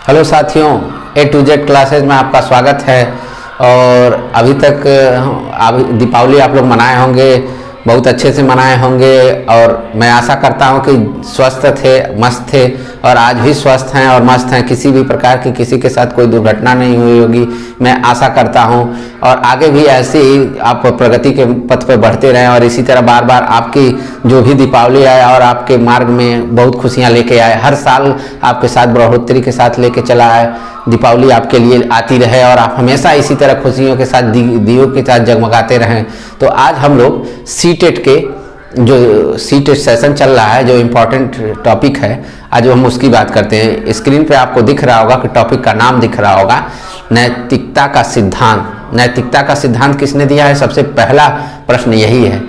Hello साथियों, A to Z classes में आपका स्वागत है। और अभी तक दीपावली आप लोग मनाए होंगे, बहुत अच्छे से मनाए होंगे और मैं आशा करता हूं कि स्वस्थ थे, मस्त थे और आज भी स्वस्थ हैं और मस्त हैं। किसी भी प्रकार की किसी के साथ कोई दुर्घटना नहीं हुई होगी, मैं आशा करता हूं। और आगे भी ऐसे ही आप प्रगति के पथ पर बढ़ते रहें और इसी तरह बार बार आपकी जो भी दीपावली आए और आपके मार्ग में बहुत खुशियां लेके आए, हर साल आपके साथ बढ़ोतरी के साथ लेके चला है। दीपावली आपके लिए आती रहे और आप हमेशा इसी तरह खुशियों के साथ दियों के साथ जगमगाते रहें। तो आज हम लोग सीटेट के जो सीटेट सेशन चल रहा है, जो इम्पोर्टेंट टॉपिक है, आज हम उसकी बात करते हैं। स्क्रीन पे आपको दिख रहा होगा कि टॉपिक का नाम दिख रहा होगा, नैतिकता का सिद्धांत। नैतिकता का सिद्धांत किसने दिया है? सबसे पहला प्रश्न यही है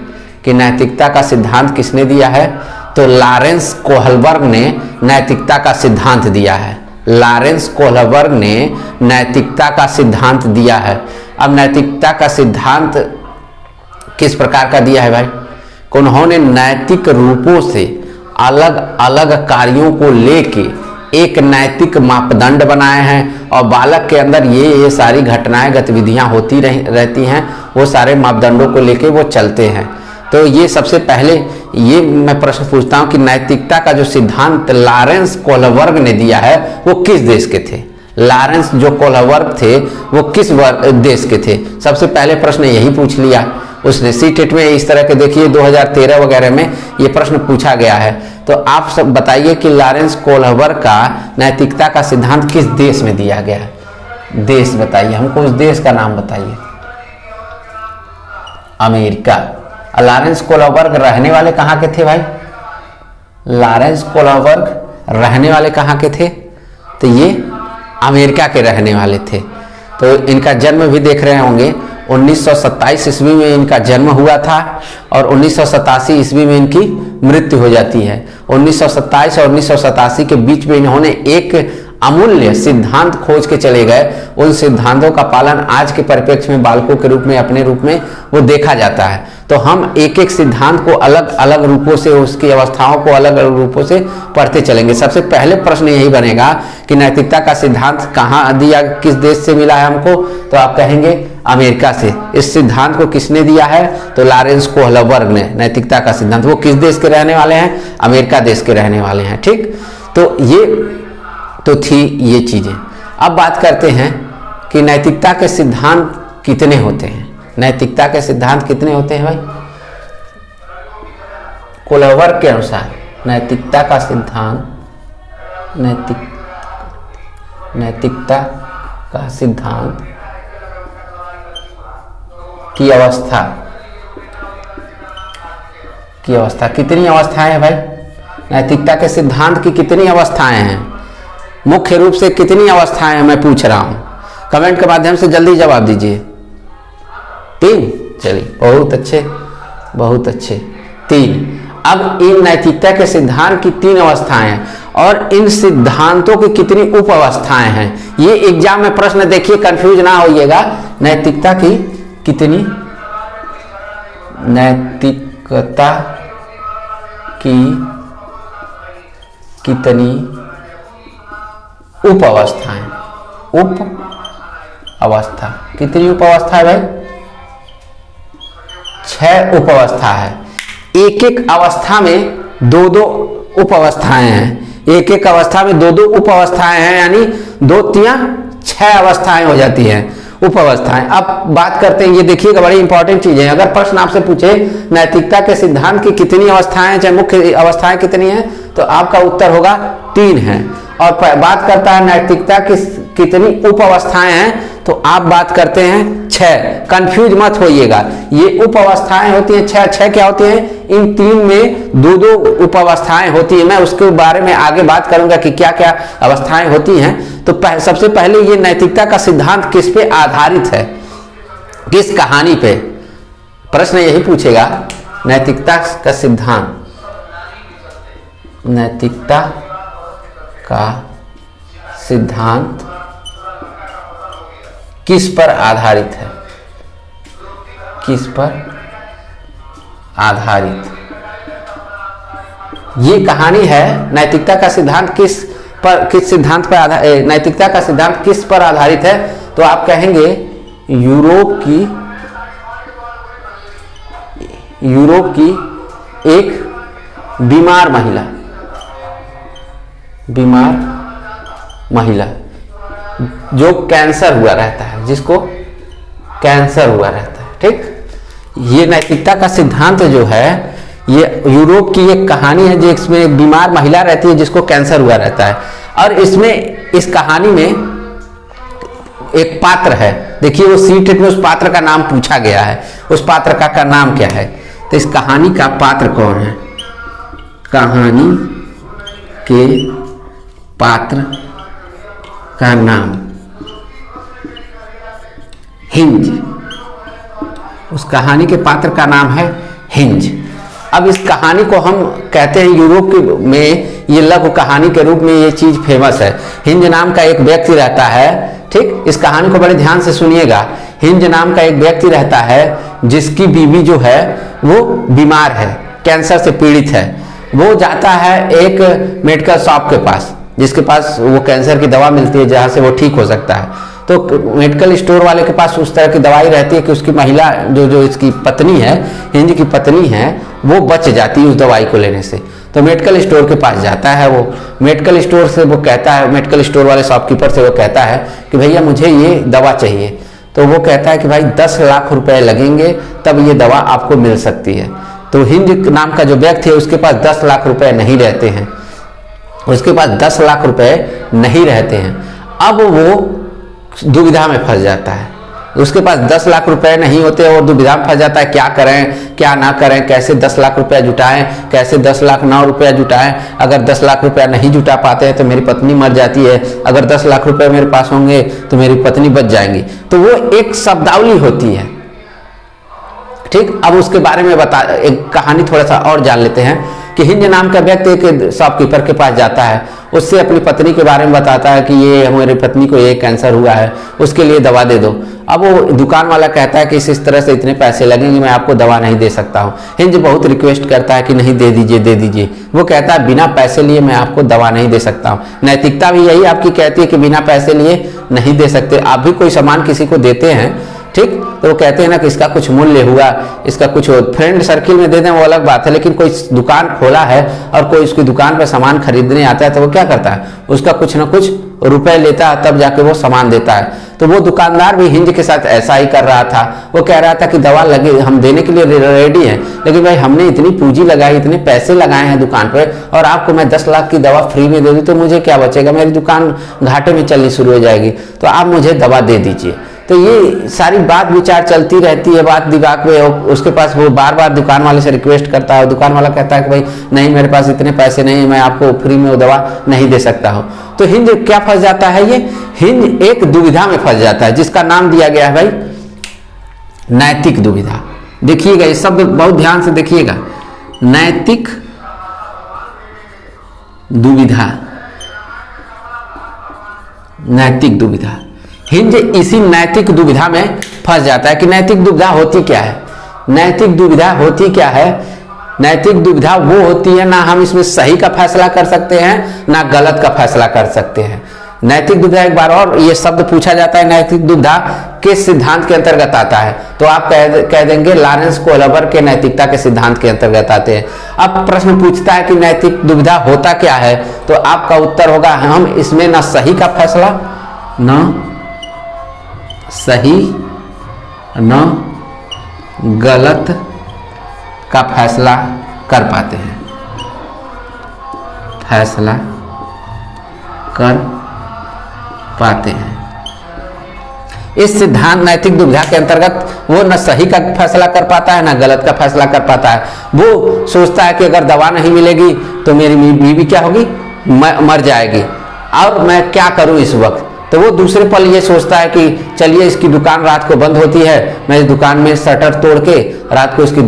कि नैतिकता का सिद्धांत किसने दिया है? तो लॉरेंस कोहलबर्ग ने नैतिकता का सिद्धांत दिया है। लॉरेंस कोहलबर्ग ने नैतिकता का सिद्धांत दिया है। अब नैतिकता का सिद्धांत किस प्रकार का दिया है भाई? उन्होंने नैतिक रूपों से अलग अलग कार्यों को लेके एक नैतिक मापदंड बनाए हैं और बालक के अंदर ये सारी घटनाएं गतिविधियां होती रहती हैं, वो सारे मापदंडों को लेके वो चलते हैं। तो ये सबसे पहले ये मैं प्रश्न पूछता हूं कि नैतिकता का जो सिद्धांत लॉरेंस कोहलबर्ग ने दिया है वो किस देश के थे? लॉरेंस जो कोहलबर्ग थे वो किस देश के थे? सबसे पहले प्रश्न यही पूछ लिया उसने। सीटेट में इस तरह के देखिए 2013 वगैरह में ये प्रश्न पूछा गया है। तो आप सब बताइए कि लॉरेंस कोहलबर्ग का नैतिकता का सिद्धांत किस देश में दिया गया है? देश बताइए हमको, उस देश का नाम बताइए। अमेरिका। लॉरेंस कोहलबर्ग रहने वाले कहाँ के थे भाई? लॉरेंस कोहलबर्ग रहने वाले कहाँ के थे? तो ये अमेरिका के रहने वाले थे। तो इनका जन्म भी देख रहे होंगे, 1927 ईस्वी में इनका जन्म हुआ था और 1987 ईस्वी में इनकी मृत्यु हो जाती है। 1927 और 1987 के बीच में इन्होंने एक अमूल्य सिद्धांत खोज के चले गए। उन सिद्धांतों का पालन आज के परिप्रेक्ष्य में बालकों के रूप में, अपने रूप में वो देखा जाता है। तो हम एक एक सिद्धांत को अलग अलग रूपों से, उसकी अवस्थाओं को अलग अलग रूपों से पढ़ते चलेंगे। सबसे पहले प्रश्न यही बनेगा कि नैतिकता का सिद्धांत कहाँ दिया, किस देश से मिला है हमको? तो आप कहेंगे अमेरिका से। इस सिद्धांत को किसने दिया है? तो लॉरेंस कोहलबर्ग ने। नैतिकता का सिद्धांत वो किस देश के रहने वाले हैं? अमेरिका देश के रहने वाले हैं। ठीक, तो ये तो थी ये चीजें। अब बात करते हैं कि नैतिकता के सिद्धांत कितने होते हैं। नैतिकता के सिद्धांत कितने होते हैं भाई? कोहलबर्ग के अनुसार नैतिकता का सिद्धांत, नैतिकता का सिद्धांत की अवस्था कितनी अवस्थाएं हैं भाई? नैतिकता के सिद्धांत की कितनी अवस्थाएं हैं? मुख्य रूप से कितनी अवस्थाएं हैं मैं पूछ रहा हूं। कमेंट के माध्यम से जल्दी जवाब दीजिए। 3? चलिए, बहुत अच्छे, बहुत अच्छे, 3। अब इन नैतिकता के सिद्धांत की 3 अवस्थाएं हैं और इन सिद्धांतों की कितनी उप अवस्थाएं हैं? ये एग्जाम में प्रश्न देखिए, कंफ्यूज ना होइएगा। नैतिकता की कितनी, नैतिकता की कितनी उप अवस्थाएं? उप अवस्था कितनी उप अवस्था है भाई? 6 उप अवस्था है। एक एक अवस्था में 2-2 उप अवस्थाएं हैं। एक एक अवस्था में 2-2 उप अवस्थाएं हैं, यानी 2 तिया 6 अवस्थाएं हो जाती हैं, उप अवस्थाएं। अब बात करते हैं, ये देखिएगा बड़ी इंपॉर्टेंट चीज है। अगर प्रश्न आपसे पूछे नैतिकता के सिद्धांत की कितनी अवस्थाएं, चाहे मुख्य अवस्थाएं कितनी हैं, तो आपका उत्तर होगा 3 है। और बात करता है नैतिकता की कितनी उप अवस्थाएं हैं, तो आप बात करते हैं 6। कंफ्यूज मत होइएगा, ये उप अवस्थाएं होती हैं 6। क्या होती हैं? इन 3 में 2-2 उप अवस्थाएं होती हैं। मैं उसके बारे में आगे बात करूंगा कि क्या क्या अवस्थाएं होती हैं। तो सबसे पहले ये नैतिकता का सिद्धांत किस पे आधारित है, किस कहानी पे? प्रश्न यही पूछेगा, नैतिकता का सिद्धांत, नैतिकता का सिद्धांत किस पर आधारित है? किस पर आधारित? ये कहानी है, नैतिकता का सिद्धांत किस पर, किस सिद्धांत पर आधारित, नैतिकता का सिद्धांत किस पर आधारित है? तो आप कहेंगे यूरोप की एक बीमार महिला जो कैंसर हुआ रहता है, जिसको कैंसर हुआ रहता है, ठीक। ये नैतिकता का सिद्धांत जो है ये यूरोप की एक कहानी है जिसमें एक बीमार महिला रहती है जिसको कैंसर हुआ रहता है, और इसमें इस कहानी में एक पात्र है। देखिए वो सीटेट में उस पात्र का नाम पूछा गया है, उस पात्र का नाम क्या है? तो इस कहानी का पात्र कौन है? कहानी के पात्र का नाम हिंज। उस कहानी के पात्र का नाम है हिंज। अब इस कहानी को हम कहते हैं यूरोप में ये लघु कहानी के रूप में ये चीज फेमस है। हिंज नाम का एक व्यक्ति रहता है, ठीक। इस कहानी को बड़े ध्यान से सुनिएगा। हिंज नाम का एक व्यक्ति रहता है जिसकी बीवी जो है वो बीमार है, कैंसर से पीड़ित है। वो जाता है एक मेडिकल शॉप के पास, जिसके पास वो कैंसर की दवा मिलती है, जहाँ से वो ठीक हो सकता है। तो मेडिकल स्टोर वाले के पास उस तरह की दवाई रहती है कि उसकी महिला जो इसकी पत्नी है, हिंज की पत्नी है, वो बच जाती है उस दवाई को लेने से। तो मेडिकल स्टोर के पास जाता है वो, मेडिकल स्टोर से वो कहता है, मेडिकल स्टोर वाले शॉपकीपर से वो कहता है कि भैया मुझे ये दवा चाहिए। तो वो कहता है कि भाई 10 लाख रुपए लगेंगे तब ये दवा आपको मिल सकती है। तो हिंज नाम का जो व्यक्ति है उसके पास 10 लाख रुपए नहीं रहते हैं, उसके पास 10 लाख रुपए नहीं रहते हैं। अब वो दुविधा में फंस जाता है, उसके पास 10 लाख रुपए नहीं होते और दुविधा में फंस जाता है, क्या करें क्या ना करें, कैसे 10 लाख रुपया जुटाएं, कैसे 10 लाख 9 रुपया जुटाएं। अगर 10 लाख रुपया नहीं जुटा पाते हैं तो मेरी पत्नी मर जाती है, अगर 10 लाख रुपए मेरे पास होंगे तो मेरी पत्नी बच जाएंगी। तो वो एक शब्दावली होती है, ठीक। अब उसके बारे में एक कहानी थोड़ा सा और जान लेते हैं कि हिंज नाम का व्यक्ति एक शॉपकीपर के पास जाता है, उससे अपनी पत्नी के बारे में बताता है कि ये हमारी पत्नी को ये कैंसर हुआ है, उसके लिए दवा दे दो। अब वो दुकान वाला कहता है कि इस तरह से इतने पैसे लगेंगे, मैं आपको दवा नहीं दे सकता हूँ। हिंज बहुत रिक्वेस्ट करता है कि नहीं दे दीजिए दे दीजिए। वो कहता है बिना पैसे लिए मैं आपको दवा नहीं दे सकता हूँ। नैतिकता भी यही आपकी कहती है कि बिना पैसे लिए नहीं दे सकते। आप भी कोई सामान किसी को देते हैं, ठीक, तो वो कहते हैं ना कि इसका कुछ मूल्य हुआ, इसका कुछ फ्रेंड सर्किल में दे दें वो अलग बात है, लेकिन कोई दुकान खोला है और कोई उसकी दुकान पर सामान खरीदने आता है तो वो क्या करता है, उसका कुछ ना कुछ रुपए लेता है तब जाके वो सामान देता है। तो वो दुकानदार भी हिंज के साथ ऐसा ही कर रहा था। वो कह रहा था कि दवा लगे, हम देने के लिए रेडी हैं, लेकिन भाई हमने इतनी पूंजी लगाई, इतने पैसे लगाए हैं दुकान पर, और आपको मैं 10 लाख की दवा फ्री में दे दूँ तो मुझे क्या बचेगा, मेरी दुकान घाटे में चलनी शुरू हो जाएगी, तो आप मुझे दवा दे दीजिए। तो ये सारी बात विचार चलती रहती है, बात दिमाग में। उसके पास वो बार बार दुकान वाले से रिक्वेस्ट करता है, दुकान वाला कहता है कि भाई नहीं मेरे पास इतने पैसे नहीं है, मैं आपको फ्री में वो दवा नहीं दे सकता हूँ। तो हिंज क्या फंस जाता है, ये हिंज एक दुविधा में फंस जाता है जिसका नाम दिया गया है भाई नैतिक दुविधा। देखिएगा ये शब्द बहुत ध्यान से देखिएगा, नैतिक दुविधा, नैतिक दुविधा। हिंज इसी नैतिक दुविधा में फंस जाता है कि नैतिक दुविधा होती क्या है। नैतिक दुविधा होती क्या है? नैतिक दुविधा वो होती है ना हम इसमें सही का फैसला कर सकते हैं ना गलत का फैसला कर सकते हैं। नैतिक दुविधा, एक बार और ये शब्द पूछा जाता है, नैतिक दुविधा किस सिद्धांत के अंतर्गत आता है? तो आप कह देंगे लॉरेंस कोहलर के नैतिकता के सिद्धांत के अंतर्गत आते हैं। अब प्रश्न पूछता है कि नैतिक दुविधा होता क्या है, तो आपका उत्तर होगा हम इसमें ना सही का फैसला, ना सही न गलत का फैसला कर पाते हैं, फैसला कर पाते हैं। इस सिद्धांत नैतिक दुविधा के अंतर्गत वो न सही का फैसला कर पाता है ना गलत का फैसला कर पाता है। वो सोचता है कि अगर दवा नहीं मिलेगी तो मेरी बीवी क्या होगी, मर जाएगी, और मैं क्या करूं इस वक्त। तो वो दूसरे पल ये सोचता है कि चलिए इसकी दुकान रात को बंद होती है, मैं इस दुकान में शटर तोड़ के रात को इसकी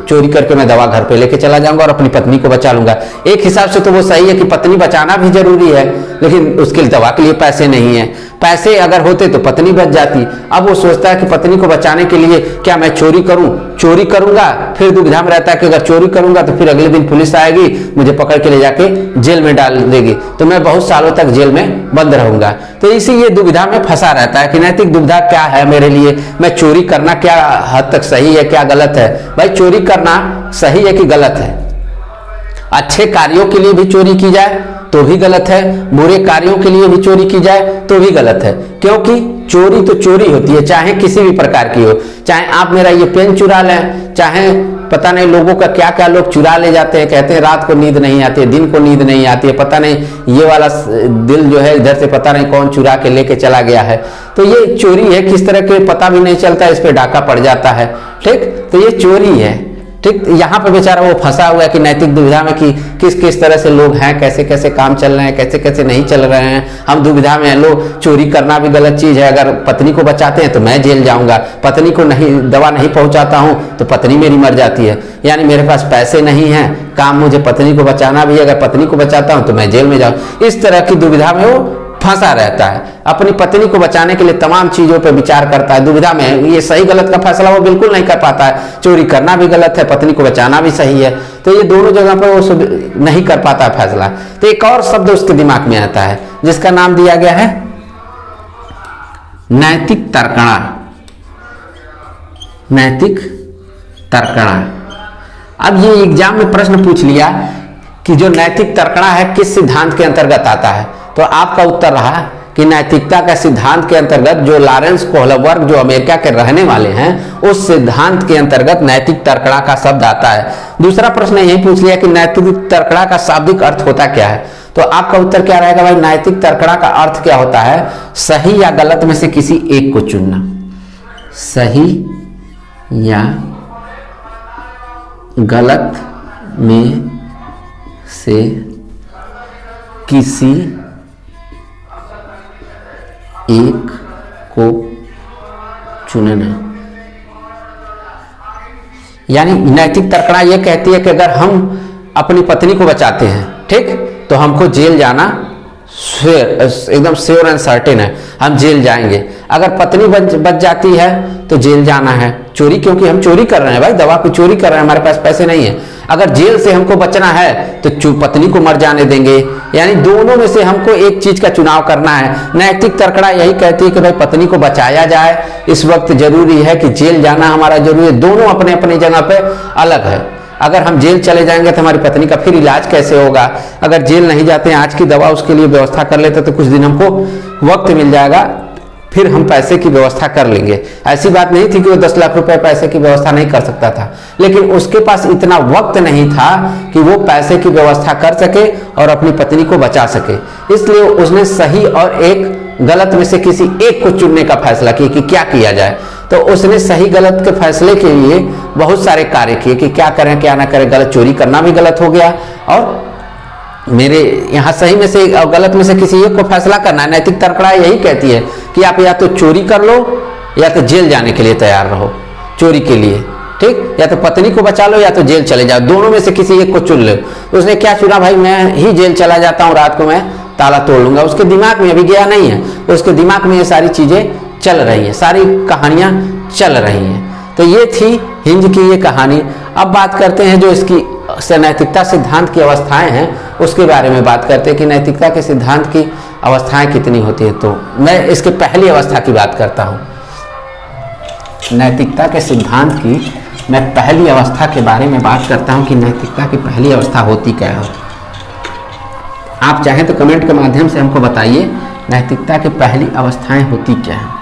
चोरी करके मैं दवा घर पे लेके चला जाऊंगा और अपनी पत्नी को बचा लूंगा। एक हिसाब से तो वो सही है कि पत्नी बचाना भी जरूरी है, लेकिन उसके लिए दवा के लिए पैसे नहीं है। पैसे अगर होते तो पत्नी बच जाती। अब वो सोचता है कि पत्नी को बचाने के लिए क्या मैं चोरी करूं, चोरी करूंगा, फिर दुविधा में रहता है कि अगर चोरी करूंगा तो फिर अगले दिन पुलिस आएगी, मुझे पकड़ के ले जाके जेल में डाल देगी, तो मैं बहुत सालों तक जेल में बंद रहूंगा। तो इसी ये दुविधा में फंसा रहता है कि नैतिक दुविधा क्या है मेरे लिए, मैं चोरी करना क्या हद तक सही है, क्या गलत है। भाई चोरी करना सही है कि गलत है? अच्छे कार्यों के लिए भी चोरी की जाए तो भी गलत है, बुरे कार्यों के लिए भी चोरी की जाए तो भी गलत है, क्योंकि चोरी तो चोरी होती है, चाहे किसी भी प्रकार की हो। चाहे आप मेरा ये पेन चुरा लें, चाहे पता नहीं लोगों का क्या क्या लोग चुरा ले जाते हैं, कहते हैं रात को नींद नहीं आती है, दिन को नींद नहीं आती है, पता नहीं ये वाला दिल जो है इधर से पता नहीं कौन चुरा के लेके चला गया है। तो ये चोरी है, किस तरह के पता भी नहीं चलता, इस पे डाका पड़ जाता है। ठीक, तो ये चोरी है। ठीक, यहाँ पे बेचारा वो फंसा हुआ है कि नैतिक दुविधा में कि किस किस तरह से लोग हैं, कैसे कैसे काम चल रहे हैं, कैसे कैसे नहीं चल रहे हैं। हम दुविधा में हैं, लोग चोरी करना भी गलत चीज है, अगर पत्नी को बचाते हैं तो मैं जेल जाऊंगा, पत्नी को नहीं दवा नहीं पहुंचाता हूं तो पत्नी मेरी मर जाती है, यानी मेरे पास पैसे नहीं है, काम मुझे पत्नी को बचाना भी है, अगर पत्नी को बचाता हूं तो मैं जेल में जाऊं। इस तरह की दुविधा में वो फंसा रहता है, अपनी पत्नी को बचाने के लिए तमाम चीजों पर विचार करता है, दुविधा में ये सही गलत का फैसला वो बिल्कुल नहीं कर पाता है। चोरी करना भी गलत है, पत्नी को बचाना भी सही है, तो ये दोनों जगह पर वो नहीं कर पाता है फैसला। तो एक और शब्द उसके दिमाग में आता है जिसका नाम दिया गया है नैतिक तर्कणा। नैतिक तर्कणा। अब ये एग्जाम में प्रश्न पूछ लिया कि जो नैतिक तर्कणा है किस सिद्धांत के अंतर्गत आता है, तो आपका उत्तर रहा कि नैतिकता का सिद्धांत के अंतर्गत, जो लॉरेंस कोहलबर्ग जो अमेरिका के रहने वाले हैं उस सिद्धांत के अंतर्गत नैतिक तर्कणा का शब्द आता है। दूसरा प्रश्न यही पूछ लिया कि नैतिक तर्कणा का शाब्दिक अर्थ होता क्या है, तो आपका उत्तर क्या रहेगा भाई? नैतिक तर्कणा का अर्थ क्या होता है? सही या गलत में से किसी एक को चुनना। सही या गलत में से किसी एक को चुनना। यानी नैतिक तर्कणा यह कहती है कि अगर हम अपनी पत्नी को बचाते हैं, ठीक, तो हमको जेल जाना एकदम श्योर एंड सर्टेन है, हम जेल जाएंगे। अगर पत्नी बच जाती है तो जेल जाना है। चोरी, क्योंकि हम चोरी कर रहे हैं भाई, दवा की चोरी कर रहे हैं, हमारे पास पैसे नहीं है। अगर जेल से हमको बचना है तो पत्नी को मर जाने देंगे, यानी दोनों में से हमको एक चीज का चुनाव करना है। नैतिक तर्कणा यही कहती है कि भाई पत्नी को बचाया जाए, इस वक्त जरूरी है कि जेल जाना हमारा जरूरी है। दोनों अपने अपनी जगह पे अलग है। अगर हम जेल चले जाएंगे तो हमारी पत्नी का फिर इलाज कैसे होगा? अगर जेल नहीं जाते हैं, आज की दवा उसके लिए व्यवस्था कर लेते तो कुछ दिन हमको वक्त मिल जाएगा, फिर हम पैसे की व्यवस्था कर लेंगे। ऐसी बात नहीं थी कि वो 10 लाख रुपए पैसे की व्यवस्था नहीं कर सकता था, लेकिन उसके पास इतना वक्त नहीं था कि वो पैसे की व्यवस्था कर सके और अपनी पत्नी को बचा सके। इसलिए उसने सही और एक गलत में से किसी एक को चुनने का फैसला किया कि क्या किया जाए। तो उसने सही गलत के फैसले के लिए बहुत सारे कार्य किए कि क्या करें क्या ना करें। गलत, चोरी करना भी गलत हो गया, और मेरे यहाँ सही में से और गलत में से किसी एक को फैसला करना है। नैतिक तर्कणा यही कहती है कि आप या तो चोरी कर लो या तो जेल जाने के लिए तैयार रहो, चोरी के लिए, ठीक, या तो पत्नी को बचा लो या तो जेल चले जाओ, दोनों में से किसी एक को चुन लो। उसने क्या चुना? भाई मैं ही जेल चला जाता हूँ, रात को मैं ताला तोड़ लूंगा। उसके दिमाग में अभी गया नहीं है, उसके दिमाग में ये सारी चीजें चल रही हैं, सारी कहानियां चल रही हैं। तो ये थी हिंज की ये कहानी। अब बात करते हैं जो इसकी नैतिकता सिद्धांत की अवस्थाएं हैं, उसके बारे में बात करते हैं कि नैतिकता के सिद्धांत की अवस्थाएं कितनी होती है। तो मैं इसके पहली अवस्था की बात करता हूं। नैतिकता के सिद्धांत की मैं पहली अवस्था के बारे में बात करता हूं कि नैतिकता की पहली अवस्था होती क्या है। आप चाहें तो कमेंट के माध्यम से हमको बताइए नैतिकता की पहली अवस्थाएं होती क्या है।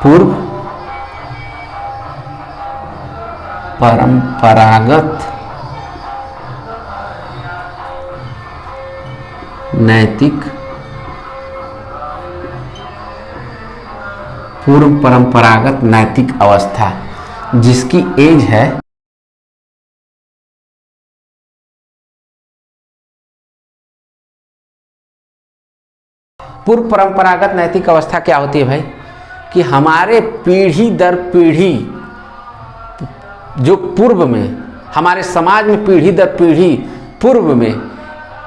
पूर्व परंपरागत नैतिक, पूर्व परंपरागत नैतिक अवस्था जिसकी एज है पूर्व परंपरागत नैतिक अवस्था क्या होती है भाई? कि हमारे पीढ़ी दर पीढ़ी जो पूर्व में हमारे समाज में पीढ़ी दर पीढ़ी पूर्व में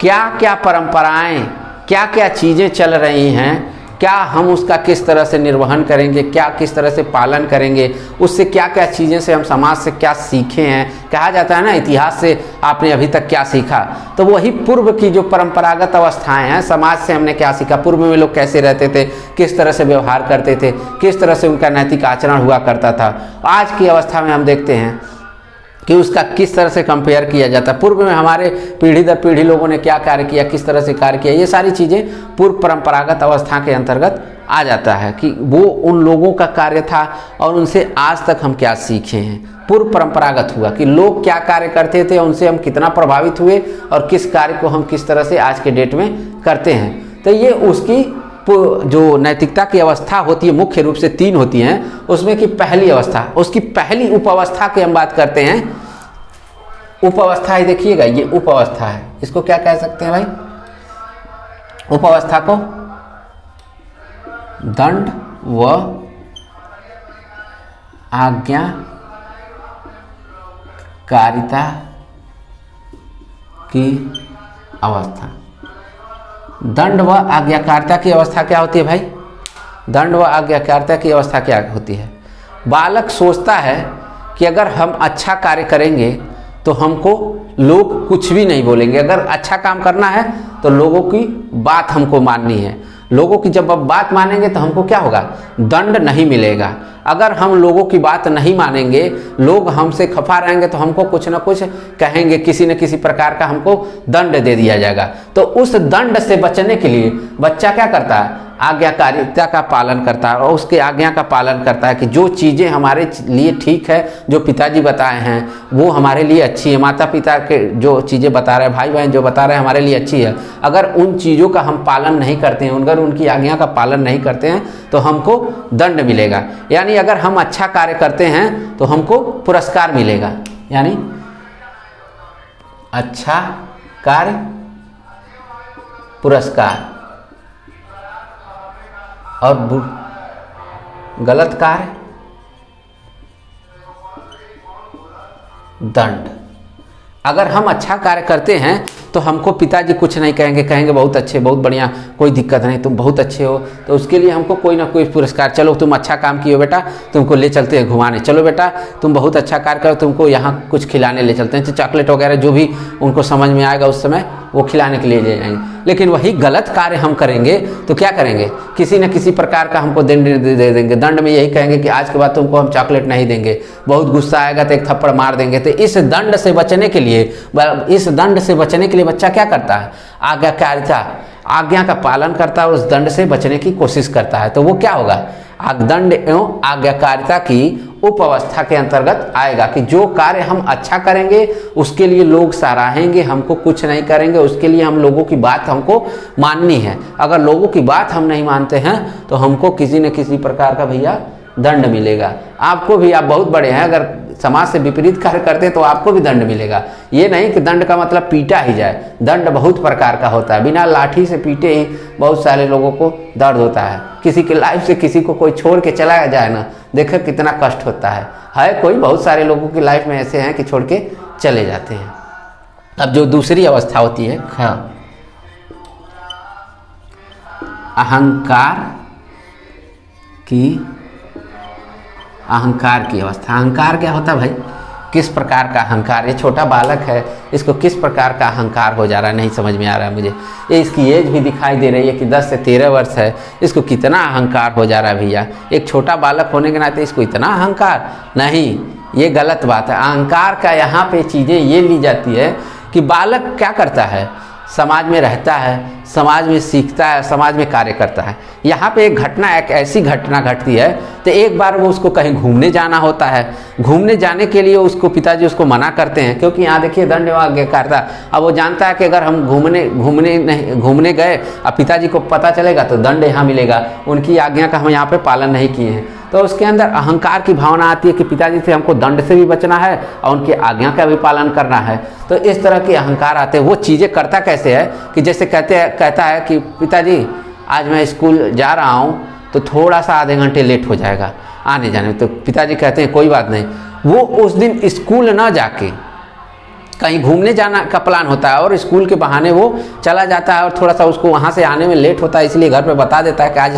क्या क्या परंपराएं, क्या क्या चीज़ें चल रही हैं, क्या हम उसका किस तरह से निर्वहन करेंगे, क्या किस तरह से पालन करेंगे, उससे क्या क्या चीज़ें से हम समाज से क्या सीखे हैं। कहा जाता है ना, इतिहास से आपने अभी तक क्या सीखा, तो वही पूर्व की जो परंपरागत अवस्थाएं हैं, समाज से हमने क्या सीखा, पूर्व में लोग कैसे रहते थे, किस तरह से व्यवहार करते थे, किस तरह से उनका नैतिक आचरण हुआ करता था। आज की अवस्था में हम देखते हैं कि उसका किस तरह से कंपेयर किया जाता है। पूर्व में हमारे पीढ़ी दर पीढ़ी लोगों ने क्या कार्य किया, किस तरह से कार्य किया, ये सारी चीज़ें पूर्व परंपरागत अवस्था के अंतर्गत आ जाता है कि वो उन लोगों का कार्य था और उनसे आज तक हम क्या सीखे हैं। पूर्व परंपरागत हुआ कि लोग क्या कार्य करते थे, उनसे हम कितना प्रभावित हुए और किस कार्य को हम किस तरह से आज के डेट में करते हैं। तो ये उसकी जो नैतिकता की अवस्था होती है, मुख्य रूप से 3 होती हैं, उसमें की पहली अवस्था, उसकी पहली उपावस्था की हम बात करते हैं। उपावस्था है, देखिएगा ये उपावस्था है, इसको क्या कह सकते हैं भाई, उपावस्था को दंड व आज्ञाकारिता की अवस्था। दंड व आज्ञाकारिता की अवस्था क्या होती है भाई, दंड व आज्ञाकारिता की अवस्था क्या होती है। बालक सोचता है कि अगर हम अच्छा कार्य करेंगे तो हमको लोग कुछ भी नहीं बोलेंगे, अगर अच्छा काम करना है तो लोगों की बात हमको माननी है, लोगों की जब अब बात मानेंगे तो हमको क्या होगा, दंड नहीं मिलेगा। अगर हम लोगों की बात नहीं मानेंगे, लोग हमसे खफा रहेंगे तो हमको कुछ ना कुछ कहेंगे, किसी न किसी प्रकार का हमको दंड दे दिया जाएगा। तो उस दंड से बचने के लिए बच्चा क्या करता है, आज्ञाकारिता का पालन करता है और उसके आज्ञा का पालन करता है कि जो चीज़ें हमारे लिए ठीक है, जो पिताजी बताए हैं वो हमारे लिए अच्छी है, माता पिता के जो चीज़ें बता रहे हैं, भाई बहन जो बता रहे हैं हमारे लिए अच्छी है। अगर उन चीज़ों का हम पालन नहीं करते हैं, अगर उनकी आज्ञा का पालन नहीं करते हैं तो हमको दंड मिलेगा। यानी अगर हम अच्छा कार्य करते हैं तो हमको पुरस्कार मिलेगा, यानी अच्छा कार्य पुरस्कार और गलत कार्य दंड। अगर हम अच्छा कार्य करते हैं तो हमको पिताजी कुछ नहीं कहेंगे, कहेंगे बहुत अच्छे, बहुत बढ़िया, कोई दिक्कत नहीं, तुम बहुत अच्छे हो। तो उसके लिए हमको कोई ना कोई पुरस्कार, चलो तुम अच्छा काम किए बेटा, तुमको ले चलते हैं घुमाने, चलो बेटा तुम बहुत अच्छा कार्य करो, तुमको यहाँ कुछ खिलाने ले चलते हैं, तो चॉकलेट वगैरह जो भी उनको समझ में आएगा उस समय वो खिलाने के लिए ले जाएंगे। लेकिन वही गलत कार्य हम करेंगे तो क्या करेंगे, किसी न किसी प्रकार का हमको दंड दे देंगे। दंड में यही कहेंगे कि आज के बाद तुमको हम चॉकलेट नहीं देंगे, बहुत गुस्सा आएगा तो एक थप्पड़ मार देंगे। तो इस दंड से बचने के लिए, बच्चा क्या करता है, आज्ञाकारिता, आज्ञा का पालन करता है और उस दंड से बचने की कोशिश करता है। तो वो क्या होगा, दंड एवं आज्ञाकारिता की उप अवस्था के अंतर्गत आएगा कि जो कार्य हम अच्छा करेंगे उसके लिए लोग सराहेंगे, हमको कुछ नहीं करेंगे, उसके लिए हम लोगों की बात हमको माननी है। अगर लोगों की बात हम नहीं मानते हैं तो हमको किसी न किसी प्रकार का भैया दंड मिलेगा। आपको भी, आप बहुत बड़े हैं, अगर समाज से विपरीत कार्य करते हैं तो आपको भी दंड मिलेगा। ये नहीं कि दंड का मतलब पीटा ही जाए, दंड बहुत प्रकार का होता है। बिना लाठी से पीटे ही बहुत सारे लोगों को दर्द होता है। किसी की लाइफ से किसी को कोई छोड़ के चला जाए ना, देखो कितना कष्ट होता है कोई बहुत सारे लोगों की लाइफ में ऐसे हैं कि छोड़ के चले जाते हैं। अब जो दूसरी अवस्था होती है अहंकार की अवस्था। अहंकार क्या होता है भाई, किस प्रकार का अहंकार, ये छोटा बालक है, इसको किस प्रकार का अहंकार हो जा रहा है नहीं समझ में आ रहा है मुझे। ये इसकी एज भी दिखाई दे रही है कि 10 से 13 वर्ष है, इसको कितना अहंकार हो जा रहा है भैया। एक छोटा बालक होने के नाते इसको इतना अहंकार, नहीं, ये गलत बात है। अहंकार का यहाँ पे चीज़ें ये ली जाती है कि बालक क्या करता है, समाज में रहता है, समाज में सीखता है, समाज में कार्य करता है। यहाँ पे एक ऐसी घटना घटती है तो एक बार वो उसको कहीं घूमने जाना होता है। घूमने जाने के लिए उसको पिताजी उसको मना करते हैं, क्योंकि यहाँ देखिए दंड आज्ञाकारिता। अब वो जानता है कि अगर हम घूमने गए और पिताजी को पता चलेगा तो दंड यहाँ मिलेगा, उनकी आज्ञा का हम यहाँ पे पालन नहीं किए हैं। तो उसके अंदर अहंकार की भावना आती है कि पिताजी से हमको दंड से भी बचना है और उनकी आज्ञा का भी पालन करना है। तो इस तरह के अहंकार आते हैं। वो चीज़ें करता कैसे है कि जैसे कहता है कि पिताजी आज मैं स्कूल जा रहा हूँ तो थोड़ा सा आधे घंटे लेट हो जाएगा आने जाने में। तो पिताजी कहते हैं कोई बात नहीं। वो उस दिन स्कूल ना जाके कहीं घूमने जाना का प्लान होता है और स्कूल के बहाने वो चला जाता है और थोड़ा सा उसको वहाँ से आने में लेट होता है, इसलिए घर पे बता देता है कि आज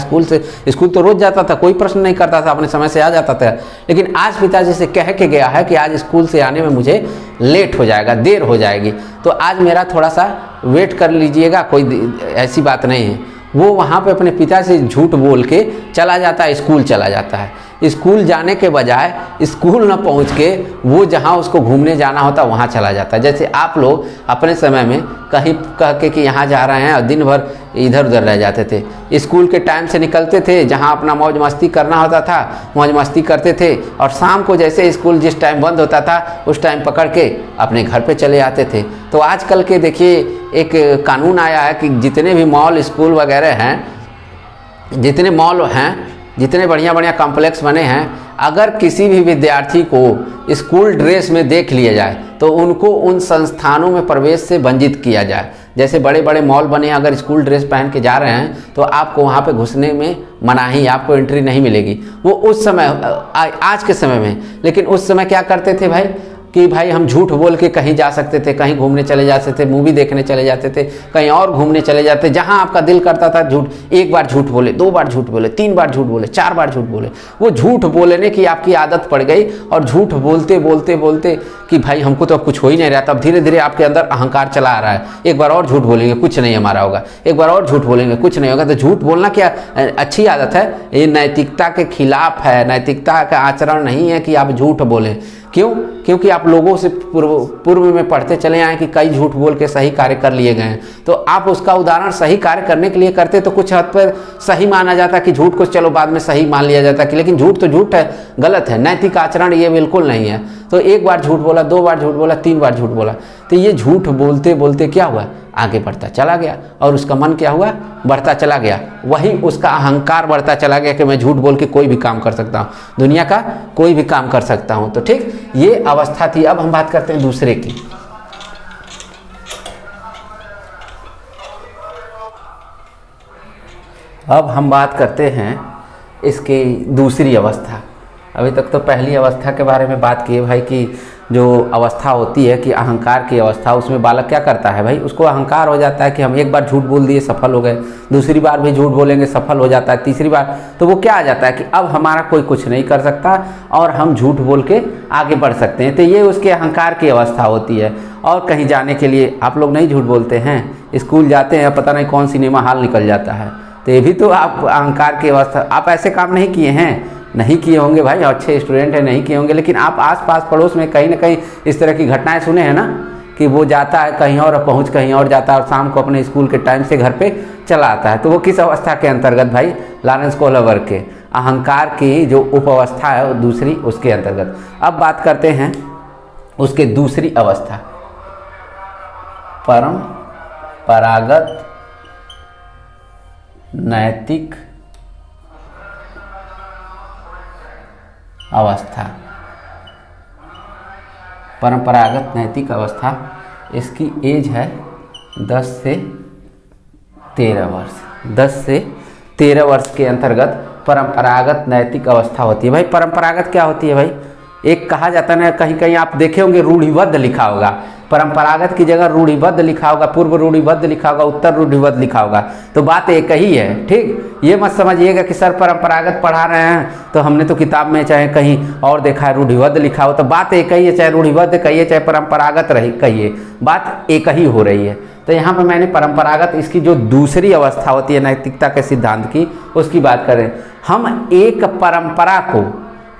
स्कूल तो रोज़ जाता था, कोई प्रश्न नहीं करता था, अपने समय से आ जाता था, लेकिन आज पिताजी से कह के गया है कि आज स्कूल से आने में मुझे लेट हो जाएगा, देर हो जाएगी, तो आज मेरा थोड़ा सा वेट कर लीजिएगा, कोई ऐसी बात नहीं है। वो वहाँ पे अपने पिता से झूठ बोल के चला जाता है, स्कूल चला जाता है। स्कूल जाने के बजाय स्कूल न पहुँच के वो जहाँ उसको घूमने जाना होता वहाँ चला जाता है। जैसे आप लोग अपने समय में कहीं कह के कि यहाँ जा रहे हैं और दिन भर इधर उधर रह जाते थे, स्कूल के टाइम से निकलते थे, जहाँ अपना मौज मस्ती करना होता था मौज मस्ती करते थे, और शाम को जैसे स्कूल जिस टाइम बंद होता था उस टाइम पकड़ के अपने घर पे चले आते थे। तो आजकल के देखिए एक कानून आया है कि जितने भी मॉल स्कूल वगैरह हैं, जितने मॉल हैं, जितने बढ़िया बढ़िया कॉम्प्लेक्स बने हैं, अगर किसी भी विद्यार्थी को स्कूल ड्रेस में देख लिया जाए तो उनको उन संस्थानों में प्रवेश से वंचित किया जाए। जैसे बड़े बड़े मॉल बने हैं, अगर स्कूल ड्रेस पहन के जा रहे हैं तो आपको वहाँ पे घुसने में मनाही, आपको एंट्री नहीं मिलेगी। वो उस समय आज के समय में, लेकिन उस समय क्या करते थे भाई कि भाई हम झूठ बोल के कहीं जा सकते थे, कहीं घूमने चले जाते थे, मूवी देखने चले जाते थे, कहीं और घूमने चले जाते, जहां आपका दिल करता था झूठ, एक बार झूठ बोले, 2 बार झूठ बोले, 3 बार झूठ बोले, 4 बार झूठ बोले, वो झूठ बोलने की आपकी आदत पड़ गई। और झूठ बोलते बोलते बोलते कि भाई हमको तो अब कुछ हो ही नहीं रहा, तब धीरे धीरे आपके अंदर अहंकार चला आ रहा है, एक बार और झूठ बोलेंगे कुछ नहीं हमारा होगा, एक बार और झूठ बोलेंगे कुछ नहीं होगा। तो झूठ बोलना क्या अच्छी आदत है? ये नैतिकता के खिलाफ है, नैतिकता का आचरण नहीं है कि आप झूठ बोलें। क्यों? क्योंकि आप लोगों से पूर्व में पढ़ते चले आए कि कई झूठ बोल के सही कार्य कर लिए गए हैं, तो आप उसका उदाहरण सही कार्य करने के लिए करते तो कुछ हद पर सही माना जाता कि झूठ को चलो बाद में सही मान लिया जाता कि, लेकिन झूठ तो झूठ है, गलत है, नैतिक आचरण ये बिल्कुल नहीं है। तो एक बार झूठ बोला, 2 बार झूठ बोला, 3 बार झूठ बोला, तो ये झूठ बोलते बोलते क्या हुआ, आगे बढ़ता चला गया और उसका मन क्या हुआ, बढ़ता चला गया। वही उसका अहंकार बढ़ता चला गया कि मैं झूठ बोल के कोई भी काम कर सकता हूँ, दुनिया का कोई भी काम कर सकता हूँ। तो ठीक ये अवस्था थी। अब हम बात करते हैं दूसरे की। अब हम बात करते हैं इसकी दूसरी अवस्था। अभी तक तो पहली अवस्था के बारे में बात की है भाई कि जो अवस्था होती है कि अहंकार की अवस्था, उसमें बालक क्या करता है भाई, उसको अहंकार हो जाता है कि हम एक बार झूठ बोल दिए सफल हो गए, दूसरी बार भी झूठ बोलेंगे सफल हो जाता है, तीसरी बार तो वो क्या आ जाता है कि अब हमारा कोई कुछ नहीं कर सकता और हम झूठ बोल के आगे बढ़ सकते हैं। तो ये उसके अहंकार की अवस्था होती है। और कहीं जाने के लिए आप लोग नहीं झूठ बोलते हैं, स्कूल जाते हैं पता नहीं कौन सिनेमा हॉल निकल जाता है, तो ये भी तो आप अहंकार की अवस्था। आप ऐसे काम नहीं किए हैं, नहीं किए होंगे भाई, अच्छे स्टूडेंट हैं नहीं किए होंगे, लेकिन आप आसपास पड़ोस में कहीं ना कहीं इस तरह की घटनाएं सुने हैं ना कि वो जाता है कहीं और पहुंच कहीं और जाता है और शाम को अपने स्कूल के टाइम से घर पे चला आता है। तो वो किस अवस्था के अंतर्गत भाई, लॉरेंस कोहलर के अहंकार की जो उपावस्था है वो दूसरी उसके अंतर्गत। अब बात करते हैं उसके दूसरी अवस्था, परंपरागत नैतिक अवस्था। परंपरागत नैतिक अवस्था, इसकी एज है 10 से 13 वर्ष। 10 से 13 वर्ष के अंतर्गत परंपरागत नैतिक अवस्था होती है। भाई परंपरागत क्या होती है भाई, एक कहा जाता है ना, कहीं कहीं आप देखे होंगे रूढ़िबद्ध लिखा होगा, परंपरागत की जगह रूढ़िबद्ध लिखा होगा, पूर्व रूढ़िबद्ध लिखा होगा, उत्तर रूढ़िबद्ध लिखा होगा, तो बात एक ही है। ठीक, ये मत समझिएगा कि सर परंपरागत पढ़ा रहे हैं तो हमने तो किताब में चाहे कहीं और देखा है रूढ़िबद्ध लिखा हो, तो बात एक ही है, चाहे रूढ़िबद्ध कहिए चाहे परंपरागत रही कहिए, बात एक ही हो रही है। तो यहाँ पर मैंने परंपरागत, इसकी जो दूसरी अवस्था होती है नैतिकता के सिद्धांत की, उसकी बात करें। हम एक परंपरा को,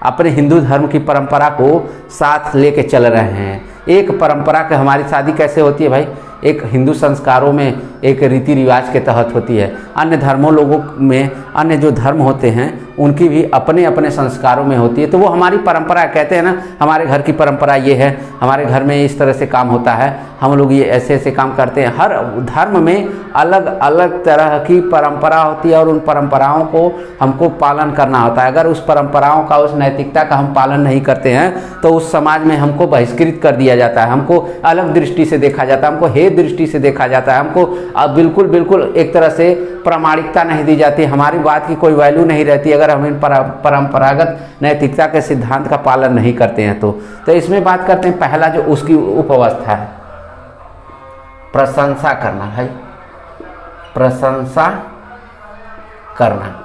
अपने हिंदू धर्म की परंपरा को साथ लेके चल रहे हैं। एक परंपरा के, हमारी शादी कैसे होती है भाई, एक हिंदू संस्कारों में एक रीति रिवाज के तहत होती है। अन्य धर्मों लोगों में, अन्य जो धर्म होते हैं उनकी भी अपने अपने संस्कारों में होती है, तो वो हमारी परंपरा कहते हैं ना, हमारे घर की परंपरा ये है, हमारे घर में इस तरह से काम होता है, हम लोग ये ऐसे ऐसे काम करते हैं। हर धर्म में अलग अलग तरह की परंपरा होती है और उन परंपराओं को हमको पालन करना होता है। अगर उस परंपराओं का, उस नैतिकता का हम पालन नहीं करते हैं तो उस समाज में हमको बहिष्कृत कर दिया जाता है, हमको अलग दृष्टि से देखा जाता है, हमको हे दृष्टि से देखा जाता है, हमको बिल्कुल बिल्कुल एक तरह से प्रामाणिकता नहीं दी जाती, हमारी बात की कोई वैल्यू नहीं रहती। अगर अगर हम इन परंपरागत नैतिकता के सिद्धांत का पालन नहीं करते हैं तो इसमें बात करते हैं। पहला जो उसकी उपावस्था है, प्रशंसा करना भाई, प्रशंसा करना।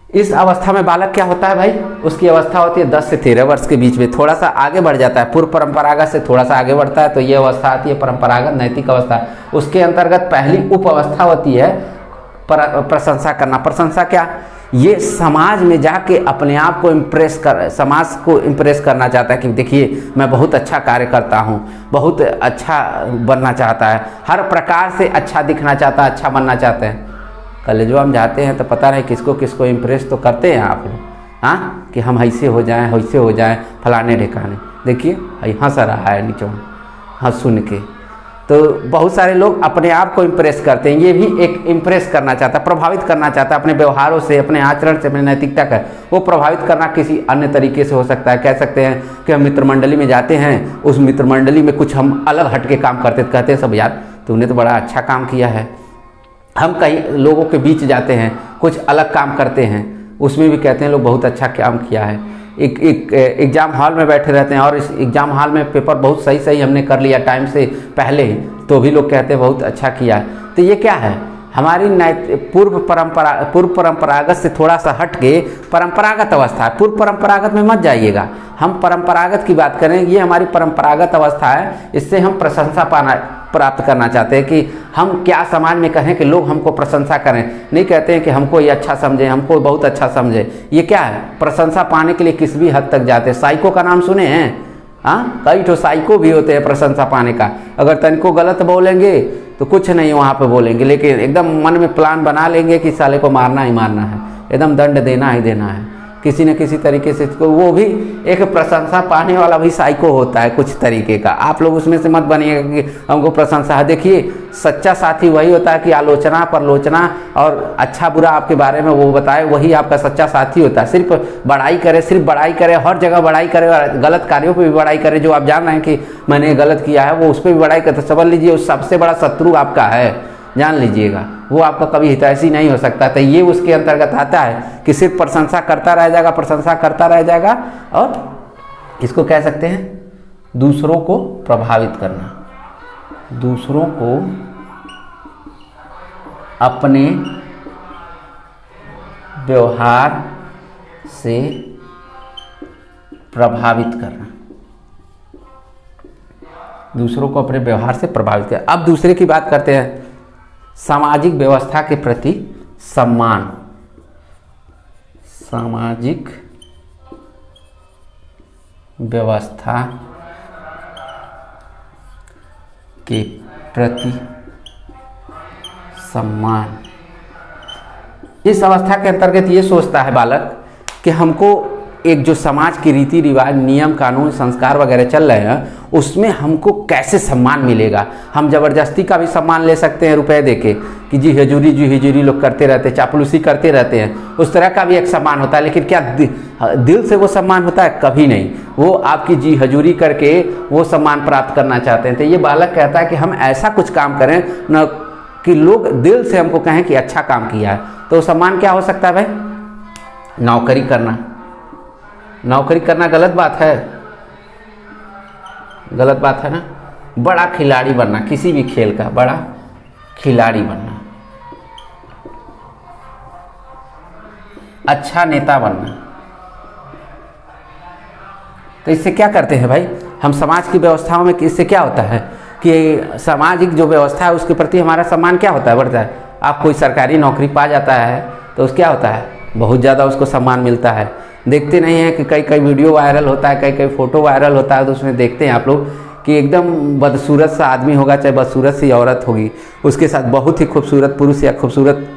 इस अवस्था में बालक क्या होता है भाई, उसकी अवस्था होती है 10 से 13 वर्ष के बीच में, थोड़ा सा आगे बढ़ जाता है, पूर्व परंपरागत से थोड़ा सा आगे बढ़ता है तो ये अवस्था आती है परंपरागत नैतिक अवस्था। उसके अंतर्गत पहली उप अवस्था होती है प्रशंसा करना। प्रशंसा क्या, ये समाज में जाके अपने आप को समाज को इम्प्रेस करना चाहता है कि देखिए मैं बहुत अच्छा कार्य करता हूँ, बहुत अच्छा बनना चाहता है, हर प्रकार से अच्छा दिखना चाहता है, अच्छा बनना चाहते हैं। कॉलेजों हम जाते हैं तो पता नहीं किसको किसको इम्प्रेस तो करते हैं आप लोग, हाँ, कि हम ऐसे हो जाएं, वैसे हो जाएं, फलाने ढिकाने। देखिए हंस रहा है नीचे, हाँ, सुन के। तो बहुत सारे लोग अपने आप को इम्प्रेस करते हैं, ये भी एक इम्प्रेस करना चाहता है, प्रभावित करना चाहता है अपने व्यवहारों से, अपने आचरण से, अपने नैतिकता का। वो प्रभावित करना किसी अन्य तरीके से हो सकता है। कह सकते हैं कि हम मित्र मंडली में जाते हैं, उस मित्र मंडली में कुछ हम अलग हट के काम करते, कहते हैं सब यार तूने तो बड़ा अच्छा काम किया है। हम कई लोगों के बीच जाते हैं, कुछ अलग काम करते हैं, उसमें भी कहते हैं लोग बहुत अच्छा काम किया है। एक एग्ज़ाम हॉल में बैठे रहते हैं और इस एग्ज़ाम हॉल में पेपर बहुत सही हमने कर लिया टाइम से पहले ही, तो भी लोग कहते हैं बहुत अच्छा किया। तो ये क्या है, हमारी पूर्व परंपरागत से थोड़ा सा हट के परंपरागत अवस्था है। पूर्व परंपरागत में मत जाइएगा, हम परंपरागत की बात करें। ये हमारी परंपरागत अवस्था है, इससे हम प्रशंसा प्राप्त करना चाहते हैं कि हम क्या समाज में कहें कि लोग हमको प्रशंसा करें। नहीं कहते हैं कि हमको ये अच्छा समझे, हमको बहुत अच्छा समझे। ये क्या है, प्रशंसा पाने के लिए किस भी हद तक जाते हैं। साइको का नाम सुने हैं, हाँ, कई ठो साइको भी होते हैं प्रशंसा पाने का। अगर तनिको गलत बोलेंगे तो कुछ नहीं वहाँ पे बोलेंगे, लेकिन एकदम मन में प्लान बना लेंगे कि साले को मारना ही मारना है, एकदम दंड देना ही देना है किसी न किसी तरीके से। वो भी एक प्रशंसा पाने वाला भी साइको होता है कुछ तरीके का। आप लोग उसमें से मत बनिएगा कि हमको प्रशंसा है। देखिए सच्चा साथी वही होता है कि आलोचना परलोचना और अच्छा बुरा आपके बारे में वो बताए, वही आपका सच्चा साथी होता है। सिर्फ बड़ाई करे, हर जगह बड़ाई करे, गलत कार्यों पर भी बड़ाई करे। जो आप जान रहे हैं कि मैंने गलत किया है, वो उस पर भी बड़ाई करते, समझ लीजिए वो सबसे बड़ा शत्रु आपका है, जान लीजिएगा। वो आपका कभी हितैषी नहीं हो सकता। तो ये उसके अंतर्गत आता है कि सिर्फ प्रशंसा करता रह जाएगा, प्रशंसा करता रह जाएगा। और इसको कह सकते हैं दूसरों को प्रभावित करना, दूसरों को अपने व्यवहार से प्रभावित करना, दूसरों को अपने व्यवहार से प्रभावित करना। अब दूसरे की बात करते हैं, सामाजिक व्यवस्था के प्रति सम्मान। सामाजिक व्यवस्था के प्रति सम्मान। इस अवस्था के अंतर्गत ये सोचता है बालक कि हमको एक जो समाज की रीति रिवाज, नियम कानून, संस्कार वगैरह चल रहे हैं, उसमें हमको कैसे सम्मान मिलेगा। हम जबरदस्ती का भी सम्मान ले सकते हैं रुपए देके कि जी हजूरी लोग करते रहते हैं, चापलूसी करते रहते हैं, उस तरह का भी एक सम्मान होता है। लेकिन क्या दिल से वो सम्मान होता है? कभी नहीं। वो आपकी जी हजूरी करके वो सम्मान प्राप्त करना चाहते हैं। तो ये बालक कहता है कि हम ऐसा कुछ काम करें न कि लोग दिल से हमको कहें कि अच्छा काम किया है। तो सम्मान क्या हो सकता है भाई? नौकरी करना। नौकरी करना गलत बात है, गलत बात है ना। बड़ा खिलाड़ी बनना, किसी भी खेल का बड़ा खिलाड़ी बनना, अच्छा नेता बनना। तो इससे क्या करते हैं भाई हम? समाज की व्यवस्थाओं में इससे क्या होता है कि सामाजिक जो व्यवस्था है उसके प्रति हमारा सम्मान क्या होता है? बढ़ता है। आप कोई सरकारी नौकरी पा जाता है तो उस क्या होता है? बहुत ज़्यादा उसको सम्मान मिलता है। देखते नहीं हैं कि कई वीडियो वायरल होता है, कई फ़ोटो वायरल होता है, तो उसमें देखते हैं आप लोग कि एकदम बदसूरत सा आदमी होगा, चाहे बदसूरत सी औरत होगी, उसके साथ बहुत ही खूबसूरत पुरुष या खूबसूरत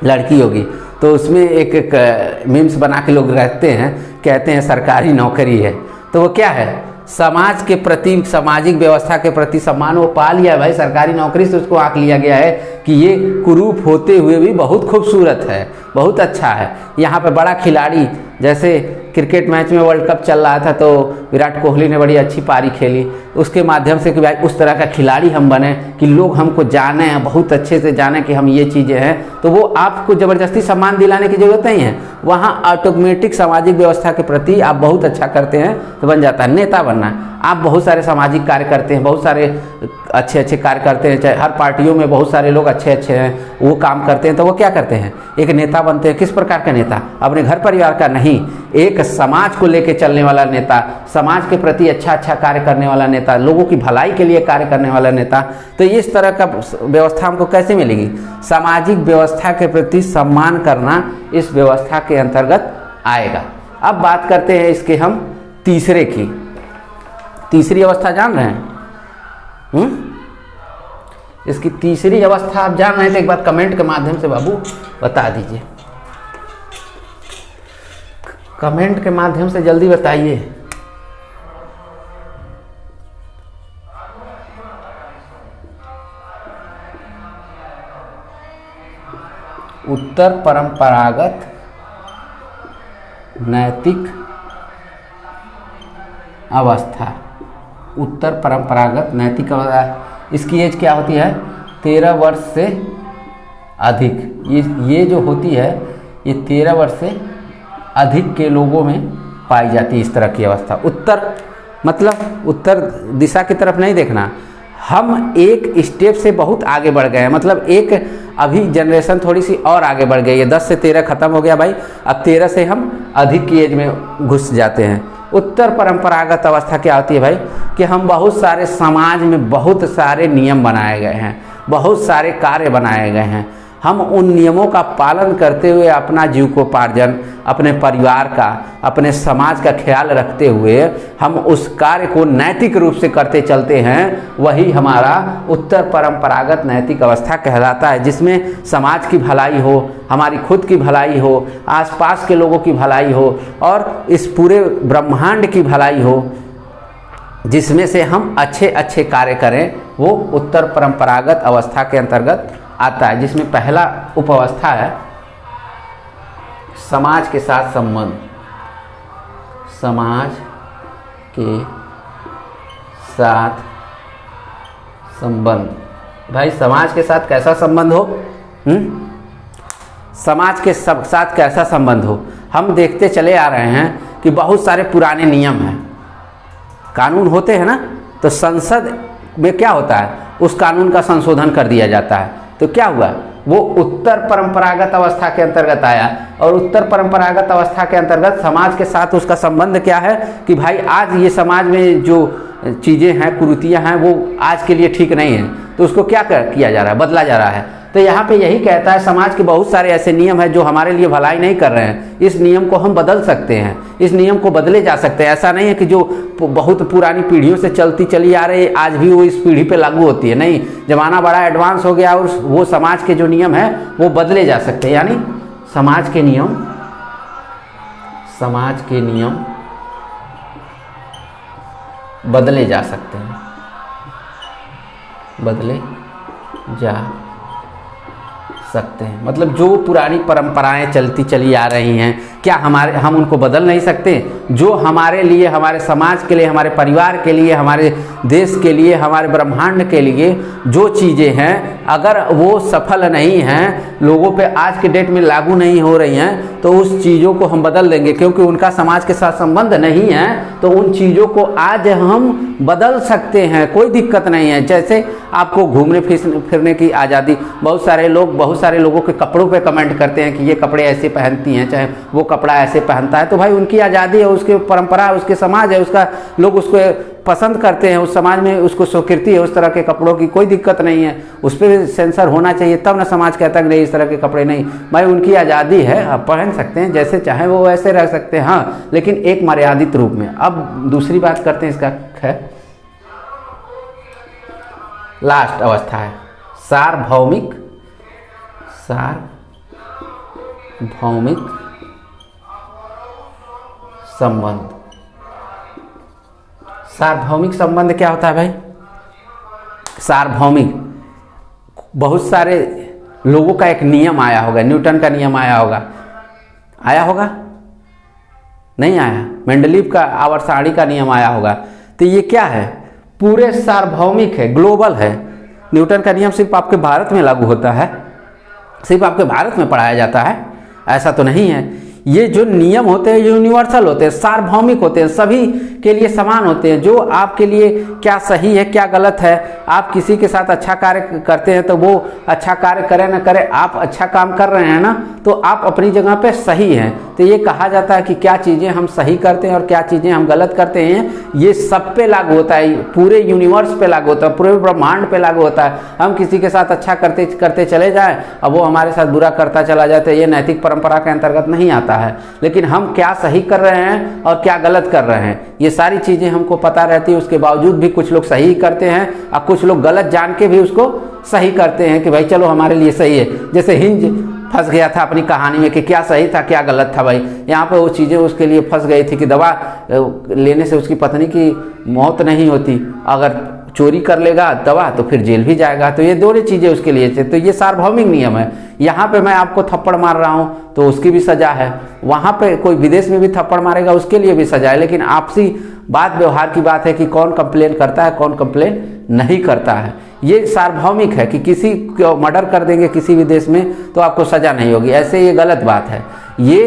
लड़की होगी, तो उसमें एक मीम्स बना के लोग रहते हैं, कहते हैं सरकारी नौकरी है। तो वो क्या है? समाज के प्रति, सामाजिक व्यवस्था के प्रति सम्मान वो पा लिया भाई। सरकारी नौकरी से उसको आंक लिया गया है कि ये कुरूप होते हुए भी बहुत खूबसूरत है, बहुत अच्छा है। यहाँ पे बड़ा खिलाड़ी, जैसे क्रिकेट मैच में वर्ल्ड कप चल रहा था तो विराट कोहली ने बड़ी अच्छी पारी खेली, उसके माध्यम से कि भाई उस तरह का खिलाड़ी हम बने कि लोग हमको जाने, बहुत अच्छे से जाने कि हम ये चीज़ें हैं, तो वो आपको ज़बरदस्ती सम्मान दिलाने की ज़रूरत नहीं है। वहाँ ऑटोमेटिक सामाजिक व्यवस्था के प्रति आप बहुत अच्छा करते हैं तो बन जाता है। नेता बनना है, आप बहुत सारे सामाजिक कार्य करते हैं, बहुत सारे अच्छे अच्छे कार्य करते हैं, चाहे हर पार्टियों में बहुत सारे लोग अच्छे अच्छे हैं, वो काम करते हैं, तो वो क्या करते हैं, एक नेता बनते हैं। किस प्रकार का नेता? अपने घर परिवार का नहीं, एक समाज को लेकर चलने वाला नेता, समाज के प्रति अच्छा अच्छा कार्य करने वाला नेता, लोगों की भलाई के लिए कार्य करने वाला नेता। तो इस तरह का व्यवस्था हमको कैसे मिलेगी? सामाजिक व्यवस्था के प्रति सम्मान करना इस व्यवस्था के अंतर्गत आएगा। अब बात करते हैं इसके हम तीसरे की। तीसरी अवस्था जान रहे हैं? इसकी तीसरी अवस्था आप जान रहे हैं तो एक बार कमेंट के माध्यम से बाबू बता दीजिए, कमेंट के माध्यम से जल्दी बताइए। उत्तर परंपरागत नैतिक अवस्था, उत्तर परंपरागत नैतिक अवस्था, इसकी एज क्या होती है? 13 वर्ष से अधिक। ये जो होती है ये 13 वर्ष से अधिक के लोगों में पाई जाती है इस तरह की अवस्था। उत्तर मतलब उत्तर दिशा की तरफ नहीं देखना, हम एक स्टेप से बहुत आगे बढ़ गए हैं, मतलब एक अभी जनरेशन थोड़ी सी और आगे बढ़ गई है। 10 से 13 खत्म हो गया भाई, अब 13 से हम अधिक की एज में घुस जाते हैं। उत्तर परंपरागत अवस्था क्या होती है भाई? कि हम बहुत सारे समाज में बहुत सारे नियम बनाए गए हैं, बहुत सारे कार्य बनाए गए हैं, हम उन नियमों का पालन करते हुए अपना जीविकोपार्जन, अपने परिवार का, अपने समाज का ख्याल रखते हुए हम उस कार्य को नैतिक रूप से करते चलते हैं, वही हमारा उत्तर परंपरागत नैतिक अवस्था कहलाता है, जिसमें समाज की भलाई हो, हमारी खुद की भलाई हो, आसपास के लोगों की भलाई हो और इस पूरे ब्रह्मांड की भलाई हो, जिसमें से हम अच्छे अच्छे कार्य करें, वो उत्तर परंपरागत अवस्था के अंतर्गत आता है। जिसमें पहला उपावस्था है समाज के साथ संबंध। समाज के साथ संबंध, भाई समाज के साथ कैसा संबंध हो? समाज के साथ कैसा संबंध हो? हम देखते चले आ रहे हैं कि बहुत सारे पुराने नियम हैं, कानून होते हैं ना, तो संसद में क्या होता है, उस कानून का संशोधन कर दिया जाता है। तो क्या हुआ, वो उत्तर परंपरागत अवस्था के अंतर्गत आया, और उत्तर परंपरागत अवस्था के अंतर्गत समाज के साथ उसका संबंध क्या है कि भाई आज ये समाज में जो चीज़ें हैं, कुरीतियाँ हैं, वो आज के लिए ठीक नहीं है, तो उसको क्या किया जा रहा है, बदला जा रहा है। तो यहाँ पे यही कहता है समाज के बहुत सारे ऐसे नियम हैं जो हमारे लिए भलाई नहीं कर रहे हैं, इस नियम को हम बदल सकते हैं, इस नियम को बदले जा सकते हैं। ऐसा नहीं है कि जो बहुत पुरानी पीढ़ियों से चलती चली आ रही आज भी वो इस पीढ़ी पे लागू होती है, नहीं, ज़माना बड़ा एडवांस हो गया और वो समाज के जो नियम हैं वो बदले जा सकते हैं। यानी समाज के नियम बदले जा सकते हैं, बदले जा सकते हैं। मतलब जो पुरानी परंपराएं चलती चली आ रही हैं, क्या हम उनको बदल नहीं सकते? जो हमारे लिए, हमारे समाज के लिए, हमारे परिवार के लिए, हमारे देश के लिए, हमारे ब्रह्मांड के लिए जो चीज़ें हैं, अगर वो सफल नहीं हैं, लोगों पे आज के डेट में लागू नहीं हो रही हैं, तो उस चीज़ों को हम बदल देंगे, क्योंकि उनका समाज के साथ संबंध नहीं है, तो उन चीज़ों को आज हम बदल सकते हैं, कोई दिक्कत नहीं है। जैसे आपको घूमने फिरने की आज़ादी, बहुत सारे लोगों के कपड़ों पे कमेंट करते हैं कि ये कपड़े ऐसे पहनती हैं, चाहे वो कपड़ा ऐसे पहनता है, तो भाई उनकी आज़ादी है, उसकी परंपरा है, उसके समाज है, उसका लोग उसको पसंद करते हैं, उस समाज में उसको स्वीकृति है उस तरह के कपड़ों की, कोई दिक्कत नहीं है। उस पर भी सेंसर होना चाहिए, तब ना समाज कहता है कि नहीं इस तरह के कपड़े नहीं। भाई उनकी आज़ादी है, आप पहन सकते हैं, जैसे चाहे वो वैसे रह सकते हैं, हाँ, लेकिन एक मर्यादित रूप में। अब दूसरी बात करते हैं, इसका है लास्ट अवस्था है सार्वभौमिक संबंध। सार्वभौमिक संबंध क्या होता है भाई? सार्वभौमिक, बहुत सारे लोगों का एक नियम आया होगा, न्यूटन का नियम आया होगा नहीं आया। मेंडलीव का आवर्त सारणी का नियम आया होगा। तो ये क्या है, पूरे सार्वभौमिक है, ग्लोबल है। न्यूटन का नियम सिर्फ आपके भारत में लागू होता है, सिर्फ आपके भारत में पढ़ाया जाता है, ऐसा तो नहीं है। ये जो नियम होते हैं यूनिवर्सल होते हैं, सार्वभौमिक होते हैं, सभी के लिए समान होते हैं। जो आपके लिए क्या सही है क्या गलत है, आप किसी के साथ अच्छा कार्य करते हैं तो वो अच्छा कार्य करे ना करे, आप अच्छा काम कर रहे हैं ना, तो आप अपनी जगह पे सही हैं। तो ये कहा जाता है कि क्या चीज़ें हम सही करते हैं और क्या चीज़ें हम गलत करते हैं, ये सब पे लागू होता है, पूरे यूनिवर्स पे लागू होता है, पूरे ब्रह्मांड पे लागू होता है। हम किसी के साथ अच्छा करते करते चले जाएं, अब वो हमारे साथ बुरा करता चला जाए, तो ये नैतिक परंपरा के अंतर्गत नहीं आता है। लेकिन हम क्या सही कर रहे हैं और क्या गलत कर रहे हैं, ये सारी चीज़ें हमको पता रहती है। उसके बावजूद भी कुछ लोग सही करते हैं और कुछ लोग गलत जान के भी उसको सही करते हैं कि भाई चलो हमारे लिए सही है। जैसे हिंज फंस गया था अपनी कहानी में कि क्या सही था क्या गलत था। भाई यहाँ पे वो चीज़ें उसके लिए फंस गई थी कि दवा लेने से उसकी पत्नी की मौत नहीं होती, अगर चोरी कर लेगा दवा तो फिर जेल भी जाएगा। तो ये दोनों चीज़ें उसके लिए थे। तो ये सार्वभौमिक नियम है। यहाँ पे मैं आपको थप्पड़ मार रहा हूँ तो उसकी भी सज़ा है, वहाँ पे कोई विदेश में भी थप्पड़ मारेगा उसके लिए भी सज़ा है। लेकिन आपसी बात व्यवहार की बात है कि कौन कंप्लेन करता है कौन कंप्लेन नहीं करता है। ये सार्वभौमिक है कि किसी को मर्डर कर देंगे किसी भी देश में तो आपको सज़ा नहीं होगी, ऐसे ये गलत बात है। ये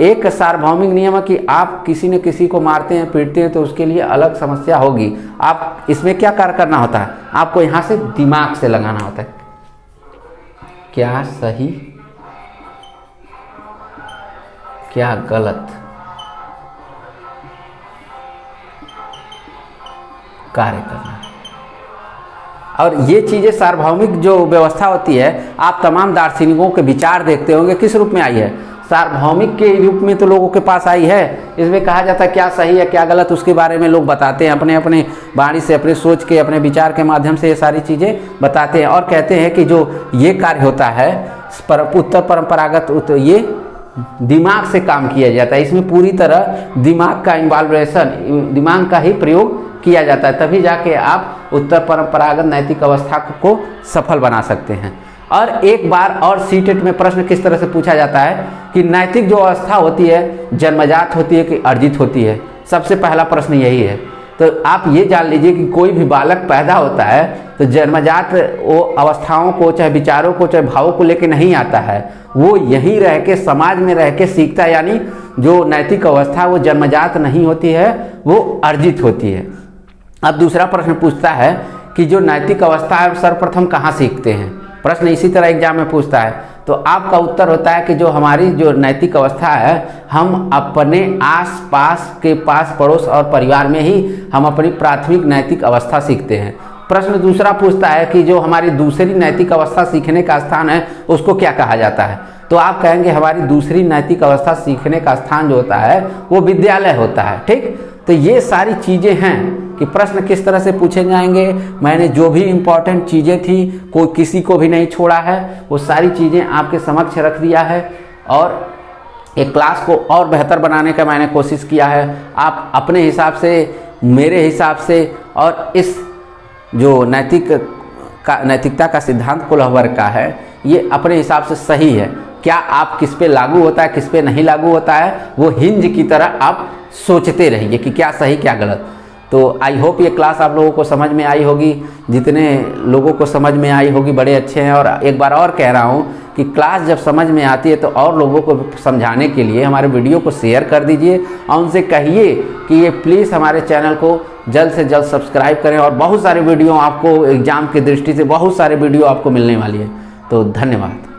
एक सार्वभौमिक नियम है कि आप किसी न किसी को मारते हैं पीटते हैं तो उसके लिए अलग समस्या होगी। आप इसमें क्या कार्य करना होता है, आपको यहाँ से दिमाग से लगाना होता है, क्या सही क्या गलत कार्य करना है। और ये चीज़ें सार्वभौमिक जो व्यवस्था होती है, आप तमाम दार्शनिकों के विचार देखते होंगे किस रूप में आई है, सार्वभौमिक के रूप में तो लोगों के पास आई है। इसमें कहा जाता है क्या सही है क्या गलत, उसके बारे में लोग बताते हैं, अपने अपने वाणी से अपने सोच के अपने विचार के माध्यम से ये सारी चीज़ें बताते हैं। और कहते हैं कि जो ये कार्य होता है उत्तर परंपरागत, ये दिमाग से काम किया जाता है। इसमें पूरी तरह दिमाग का इन्वॉल्वेशन, दिमाग का ही प्रयोग किया जाता है, तभी जाके आप उत्तर परंपरागत नैतिक अवस्था को सफल बना सकते हैं। और एक बार और सीटेट में प्रश्न किस तरह से पूछा जाता है कि नैतिक जो अवस्था होती है जन्मजात होती है कि अर्जित होती है, सबसे पहला प्रश्न यही है। तो आप ये जान लीजिए कि कोई भी बालक पैदा होता है तो जन्मजात वो अवस्थाओं को चाहे विचारों को चाहे भावों को लेके नहीं आता है, वो यहीं रह के समाज में रह के सीखता है। यानी जो नैतिक अवस्था वो जन्मजात नहीं होती है, वो अर्जित होती है। अब दूसरा प्रश्न पूछता है कि जो नैतिक अवस्था है सर्वप्रथम कहाँ सीखते हैं, प्रश्न इसी तरह एग्जाम में पूछता है। तो आपका उत्तर होता है कि जो हमारी जो नैतिक अवस्था है हम अपने आस पास के पास पड़ोस और परिवार में ही हम अपनी प्राथमिक नैतिक अवस्था सीखते हैं। प्रश्न दूसरा पूछता है कि जो हमारी दूसरी नैतिक अवस्था सीखने का स्थान है उसको क्या कहा जाता है, तो आप कहेंगे हमारी दूसरी नैतिक अवस्था सीखने का स्थान जो होता है वो विद्यालय होता है। ठीक, तो ये सारी चीज़ें हैं कि प्रश्न किस तरह से पूछे जाएंगे। मैंने जो भी इम्पोर्टेंट चीज़ें थी कोई किसी को भी नहीं छोड़ा है, वो सारी चीज़ें आपके समक्ष रख दिया है और एक क्लास को और बेहतर बनाने का मैंने कोशिश किया है। आप अपने हिसाब से, मेरे हिसाब से, और इस जो नैतिकता का सिद्धांत कोल्हवर का है ये अपने हिसाब से सही है। क्या आप किस पे लागू होता है किस पे नहीं लागू होता है, वो हिंज की तरह आप सोचते रहिए कि क्या सही क्या गलत। तो आई होप ये क्लास आप लोगों को समझ में आई होगी, जितने लोगों को समझ में आई होगी बड़े अच्छे हैं। और एक बार और कह रहा हूँ कि क्लास जब समझ में आती है तो और लोगों को समझाने के लिए हमारे वीडियो को शेयर कर दीजिए और उनसे कहिए कि ये प्लीज़ हमारे चैनल को जल्द से जल्द सब्सक्राइब करें। और बहुत सारे वीडियो आपको एग्ज़ाम की दृष्टि से बहुत सारे वीडियो आपको मिलने वाली है। तो धन्यवाद।